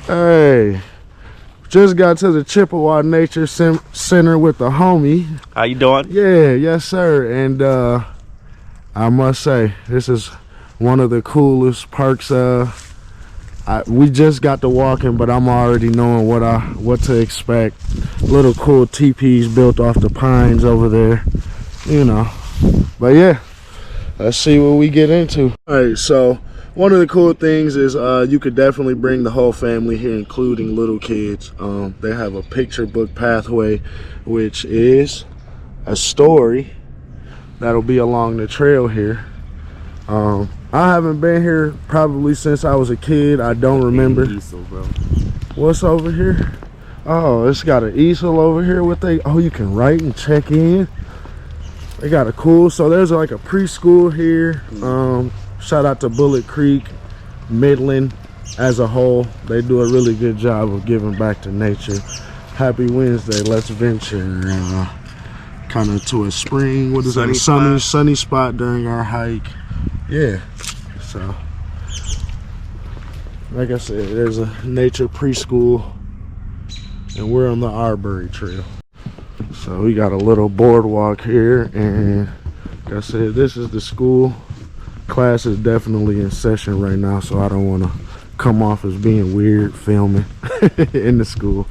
Hey, just got to the Chippewa Nature Center with the homie. How you doing? Yeah, yes sir. And I must say, this is one of the coolest parks. We just got to walking, but I'm already knowing what to expect. Little cool teepees built off the pines over there, you know. But yeah, let's see what we get into. All right, so one of the cool things is you could definitely bring the whole family here, including little kids. They have a picture book pathway, which is a story that'll be along the trail here. I haven't been here probably since I was a kid. I don't remember. Easel, bro. What's over here? Oh, it's got an easel over here with you can write and check in. They got a cool, so there's like a preschool here. Shout out to Bullet Creek, Midland as a whole. They do a really good job of giving back to nature. Happy Wednesday. Let's venture kind of to a spring. What is that? A sunny spot during our hike. Yeah. So, like I said, there's a nature preschool, and we're on the Arbery Trail. So we got a little boardwalk here, and like I said, this is the school. Class is definitely in session right now, so I don't want to come off as being weird filming in the school.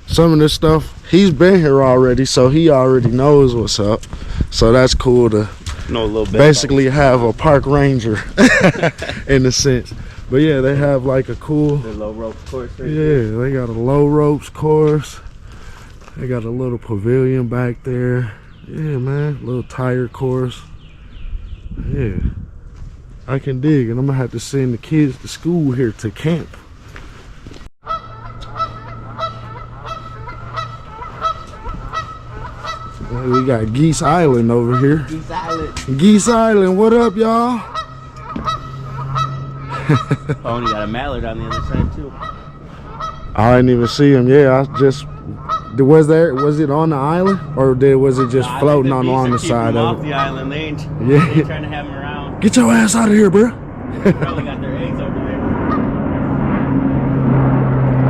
Some of this stuff, he's been here already, so he already knows what's up. So that's cool to know a little bit basically have a park ranger in a sense. But yeah, they have like a cool low ropes course right there. They got a low ropes course. They got a little pavilion back there. Yeah, man, little tire course. Yeah, I can dig, and I'm gonna have to send the kids to school here to camp. We got Geese Island over here. Geese Island. Geese Island, what up, y'all? Oh, and you got a mallard on the other side too. I didn't even see him. Yeah, I just was it on the island, or was it just floating along the side of it? Off the island, they ain't trying to have them around. Get your ass out of here, bro. They probably got their eggs over there.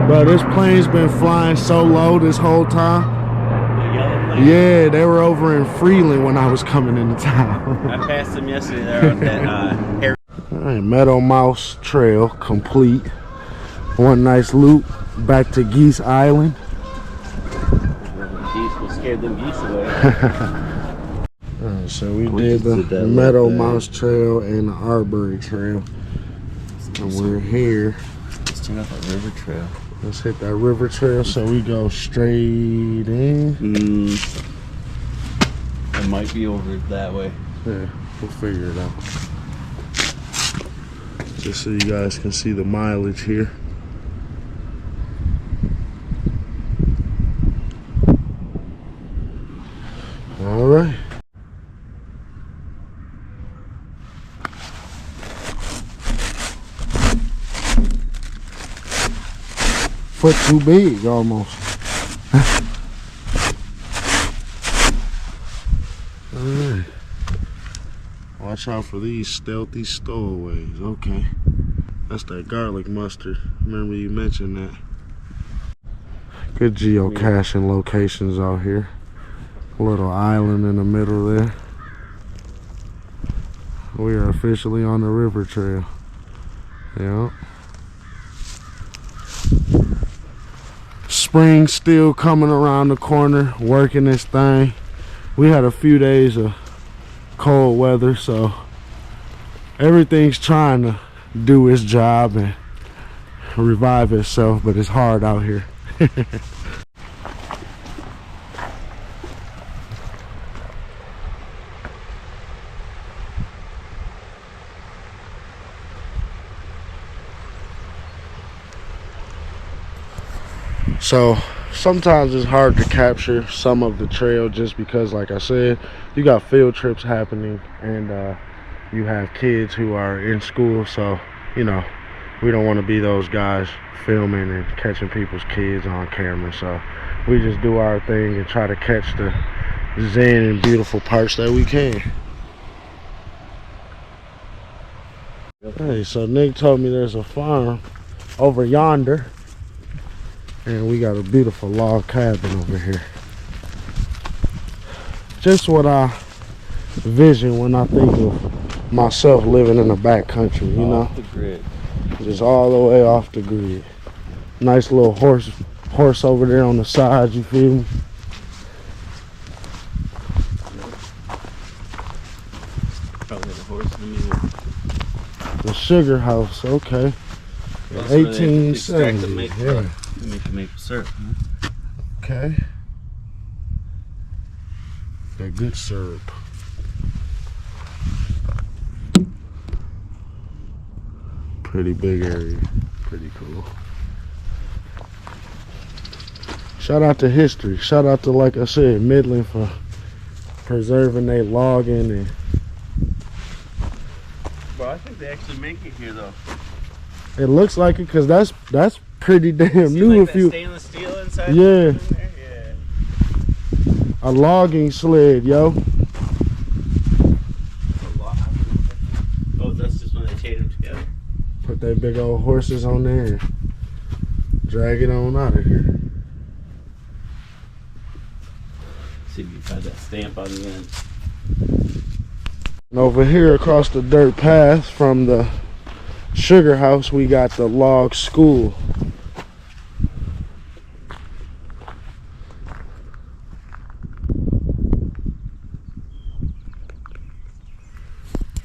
Bro, this plane's been flying so low this whole time. Yeah, they were over in Freeland when I was coming into town. I passed them yesterday there on that area. All right, Meadow Mouse Trail complete. One nice loop back to Geese Island. Geese will scare them geese away. All right, so we did the Meadow Mouse Trail and the Arbery Trail. And we're here. Let's turn up a river trail. Let's hit that river trail, so we go straight in. It might be over that way. Yeah, we'll figure it out. Just so you guys can see the mileage here. All right. Foot too big, almost. Alright. Watch out for these stealthy stowaways. Okay. That's that garlic mustard. Remember you mentioned that. Good geocaching locations out here. A little island in the middle there. We are officially on the river trail. Yeah. Spring still coming around the corner, working this thing. We had a few days of cold weather, so everything's trying to do its job and revive itself, but it's hard out here. So sometimes it's hard to capture some of the trail just because, like I said, you got field trips happening, and you have kids who are in school, so you know we don't want to be those guys filming and catching people's kids on camera. So we just do our thing and try to catch the zen and beautiful parts that we can. Hey, so Nick told me there's a farm over yonder, and we got a beautiful log cabin over here. Just what I vision when I think of myself living in the back country, you know? Off the grid. Just all the way off the grid. Nice little horse over there on the side, you feel me? Probably the horse and the mule. The sugar house, okay. That's where they 1870, extract the yeah. Make the maple syrup. Huh? Okay. Got good syrup. Pretty big area. Pretty cool. Shout out to history. Shout out to, like I said, Midland for preserving their logging. And Well, I think they actually make it here though. it looks like it because that's pretty damn See, new. like If that you stainless steel inside. Yeah. In there? Yeah. a logging sled, yo. Oh, that's just when they chain them together. Put that big old horses on there and drag it on out of here. See if you find that stamp on the end. And over here across the dirt path from the sugar house, we got the log school.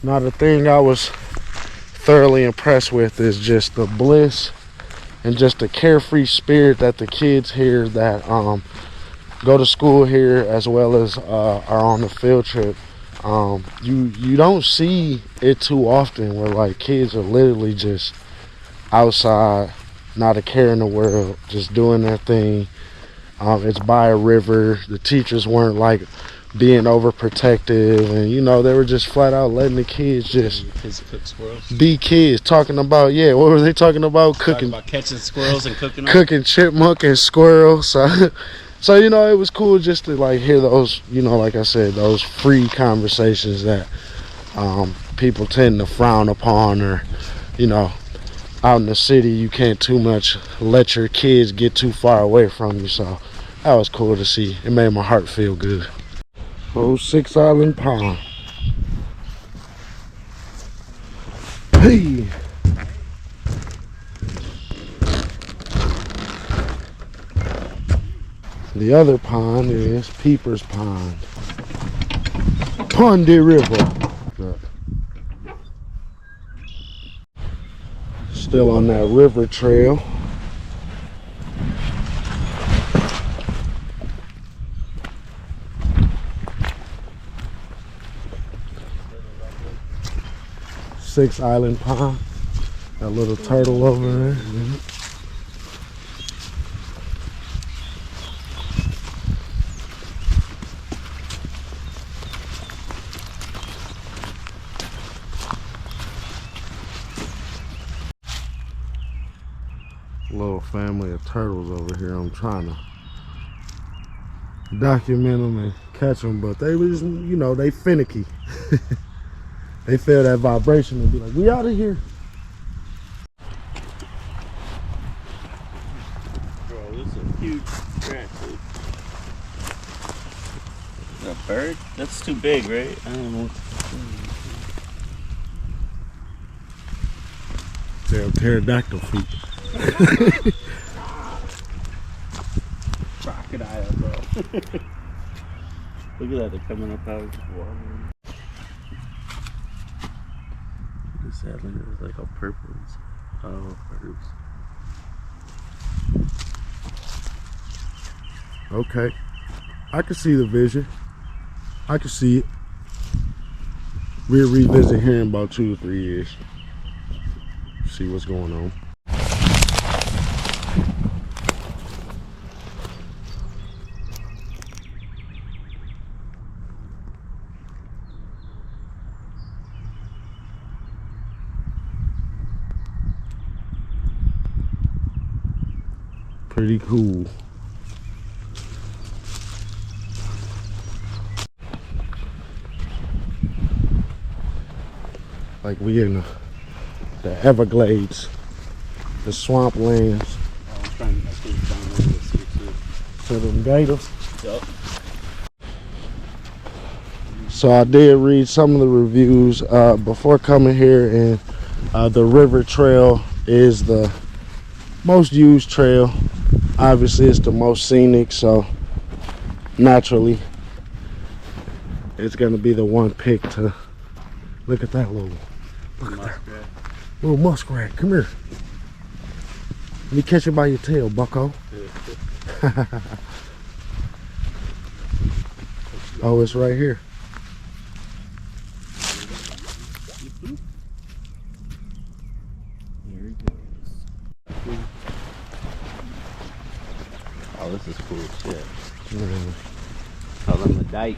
Now the thing I was thoroughly impressed with is just the bliss and just the carefree spirit that the kids here that go to school here as well as are on the field trip. You don't see it too often where like kids are literally just outside, not a care in the world, just doing their thing. It's by a river. The teachers weren't like being overprotective, and you know they were just flat out letting the kids just Cook squirrels. be kids. Talking about what were they talking about? Talking about catching squirrels and cooking them. Cooking chipmunk and squirrels. So you know it was cool just to like hear those, you know, like I said, those free conversations that people tend to frown upon, or you know, out in the city you can't too much let your kids get too far away from you. So that was cool to see. It made my heart feel good. Oh, 6 Island Pond. Hey. The other pond is Peeper's Pond. Pondy River. Still on that river trail. Six Island Pond. That little turtle over there. Little family of turtles over here. I'm trying to document them and catch them, but they was, you know, they finicky. They feel that vibration and be like, we out of here. Bro, this is a huge track, dude. Is that a bird? That's too big, right? I don't know. Damn pterodactyl feet. Crocodile, bro. Look at that, they're coming up out of the water. What is that? Look at it, like all purple. Oh, birds. Okay. I can see the vision. I can see it. We'll revisit here in about 2 or 3 years. See what's going on. Pretty cool. Like we in the Everglades, the swamp lands. I was trying to see too. To them gators. Yep. So I did read some of the reviews before coming here, and the river trail is the most used trail. Obviously it's the most scenic, so naturally it's gonna be the one picked to look at that little muskrat. Come here. Let me catch it by your tail, bucko. Oh, it's right here. Here he goes. Oh, this is cool shit. Call him a dike.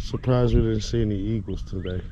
Surprised we didn't see any eagles today.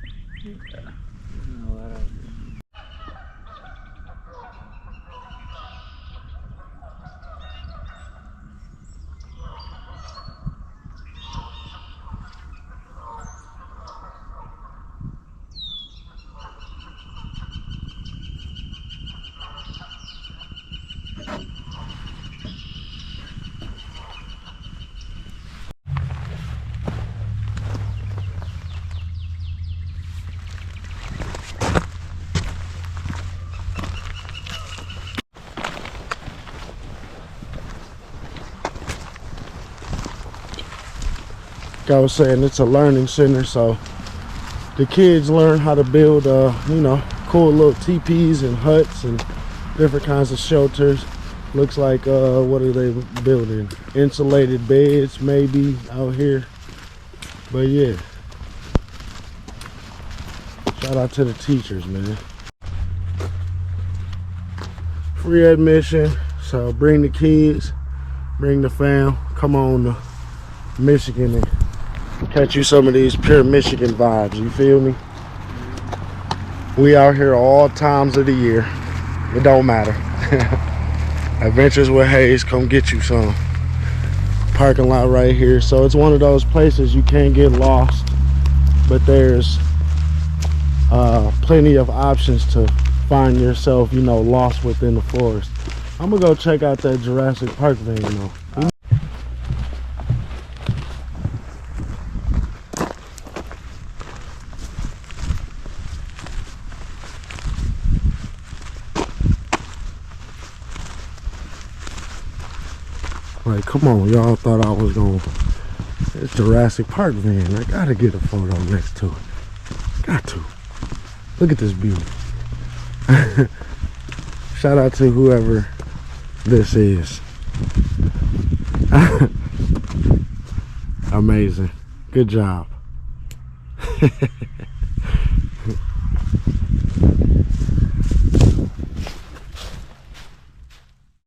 Like I was saying, it's a learning center, so the kids learn how to build cool little teepees and huts and different kinds of shelters. Looks like what are they building? Insulated beds maybe out here. But yeah, shout out to the teachers, man. Free admission, so bring the kids, bring the fam, come on to Michigan and catch you some of these pure Michigan vibes, you feel me? We out here all times of the year. It don't matter. Adventures with Hayes, come get you some. Parking lot right here. So it's one of those places you can't get lost, but there's plenty of options to find yourself, lost within the forest. I'm gonna go check out that Jurassic Park van though. Like, come on, y'all thought I was gonna. It's Jurassic Park van. I gotta get a photo next to it. Got to. Look at this beauty. Shout out to whoever this is. Amazing. Good job.